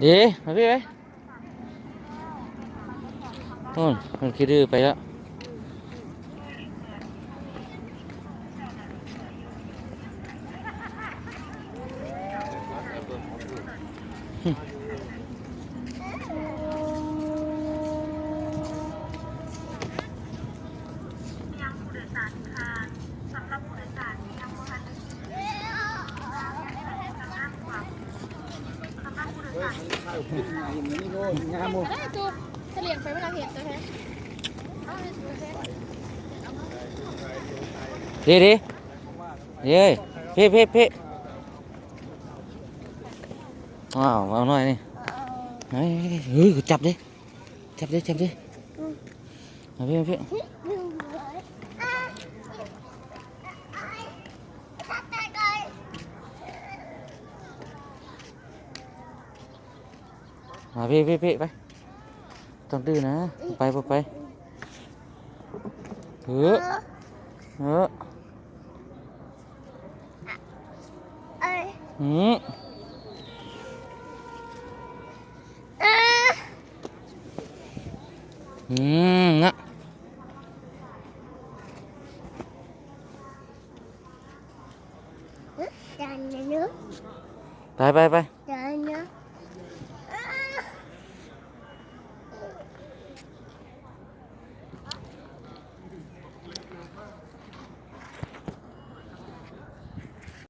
ดีมาพี่ไปโน่นมันคิดดื้อไปแล้วจูเฉลี่ยงไปเวลาเห็นใช่ไหมดีดีเย้พี่พี่พี่ว้าวเอาหน่อยนี่เฮ้ยเฮ้ยจับดิจับดิจับดิมาพี่มาพี่มาพี่พี่พี่ไปต้องดื้อนะไปไปเฮ้อเฮ้ออืมนะไปไปไป